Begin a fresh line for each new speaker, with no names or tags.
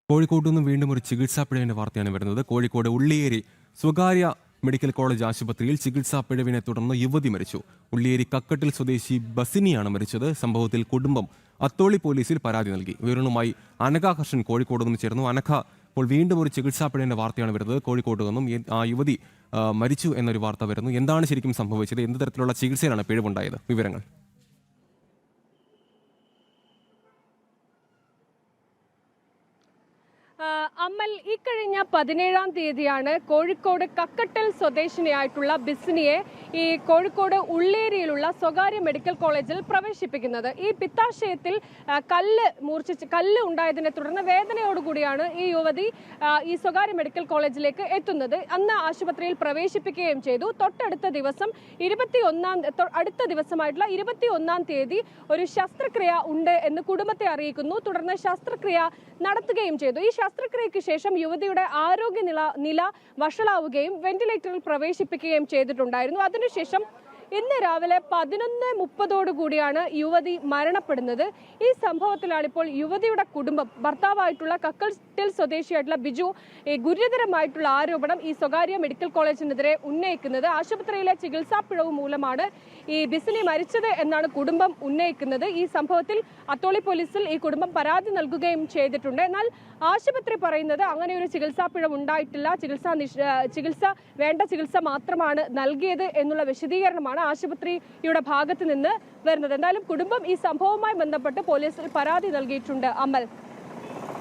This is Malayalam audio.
കോഴിക്കോട് നിന്നും വീണ്ടും ഒരു ചികിത്സാ പിഴവിന്റെ വാർത്തയാണ് വരുന്നത്. കോഴിക്കോട് ഉള്ളിയേരി സ്വകാര്യ മെഡിക്കൽ കോളേജ് ആശുപത്രിയിൽ ചികിത്സാ പിഴവിനെ തുടർന്ന് യുവതി മരിച്ചു. ഉള്ളിയേരി കക്കട്ടിൽ സ്വദേശി ബസിനിയാണ് മരിച്ചത്. സംഭവത്തിൽ കുടുംബം അത്തോളി പോലീസിൽ പരാതി നൽകി. വിവരങ്ങളുമായി അനഘ ഹർഷൻ കോഴിക്കോട് നിന്ന് ചേർന്നു. അനഘ, ഇപ്പോൾ വീണ്ടും ഒരു ചികിത്സാ പിഴവിന്റെ വാർത്തയാണ് വരുന്നത്. കോഴിക്കോട് നിന്നും ആ യുവതി മരിച്ചു എന്നൊരു വാർത്ത വരുന്നു. എന്താണ് ശരിക്കും സംഭവിച്ചത്? എന്ത് തരത്തിലുള്ള ചികിത്സയിലാണ് പിഴവുണ്ടായത്? വിവരങ്ങൾ.
അമൽ, ഇക്കഴിഞ്ഞ 17-ാം തീയതിയാണ് കോഴിക്കോട് കക്കട്ടൽ സ്വദേശിനിയായിട്ടുള്ള ബിസിനിയെ ഈ കോഴിക്കോട് ഉള്ളേരിയിലുള്ള സ്വകാര്യ മെഡിക്കൽ കോളേജിൽ പ്രവേശിപ്പിക്കുന്നത്. ഈ പിത്താശയത്തിൽ കല്ല് ഉണ്ടായതിനെ തുടർന്ന് വേദനയോടുകൂടിയാണ് ഈ യുവതി ഈ സ്വകാര്യ മെഡിക്കൽ കോളേജിലേക്ക് എത്തുന്നത്. അന്ന് ആശുപത്രിയിൽ പ്രവേശിപ്പിക്കുകയും ചെയ്തു. തൊട്ടടുത്ത ദിവസം അടുത്ത ദിവസമായിട്ടുള്ള 21-ാം തീയതി ഒരു ശസ്ത്രക്രിയ ഉണ്ട് എന്ന് കുടുംബത്തെ അറിയിക്കുന്നു. തുടർന്ന് ശസ്ത്രക്രിയ നടത്തുകയും ചെയ്തു. ഈ ശസ്ത്രക്രിയയ്ക്ക് ശേഷം യുവതിയുടെ ആരോഗ്യ നില വഷളാവുകയും വെന്റിലേറ്ററിൽ പ്രവേശിപ്പിക്കുകയും ചെയ്തിട്ടുണ്ടായിരുന്നു. അതിനുശേഷം ഇന്ന് രാവിലെ 11:30 യുവതി മരണപ്പെടുന്നത്. ഈ സംഭവത്തിലാണ് ഇപ്പോൾ യുവതിയുടെ കുടുംബം, ഭർത്താവായിട്ടുള്ള കക്കട്ടിൽ സ്വദേശിയായിട്ടുള്ള ബിജു, ഗുരുതരമായിട്ടുള്ള ആരോപണം ഈ സ്വകാര്യ മെഡിക്കൽ കോളേജിനെതിരെ ഉന്നയിക്കുന്നത്. ആശുപത്രിയിലെ ചികിത്സാ പിഴവ് മൂലമാണ് ഈ ബിസിനി മരിച്ചത് എന്നാണ് കുടുംബം ഉന്നയിക്കുന്നത്. ഈ സംഭവത്തിൽ അത്തോളി പോലീസിൽ ഈ കുടുംബം പരാതി നൽകുകയും ചെയ്തിട്ടുണ്ട്. എന്നാൽ ആശുപത്രി പറയുന്നത് അങ്ങനെ ഒരു ചികിത്സാ പിഴവ് ഉണ്ടായിട്ടില്ല, വേണ്ട ചികിത്സ മാത്രമാണ് നൽകിയത് എന്നുള്ള വിശദീകരണമാണ് ആശുപത്രിയുടെ ഭാഗത്ത് നിന്ന് വരുന്നത്. എന്തായാലും കുടുംബം ഈ സംഭവവുമായി ബന്ധപ്പെട്ട് പോലീസിൽ പരാതി നൽകിയിട്ടുണ്ട്. അമൽ.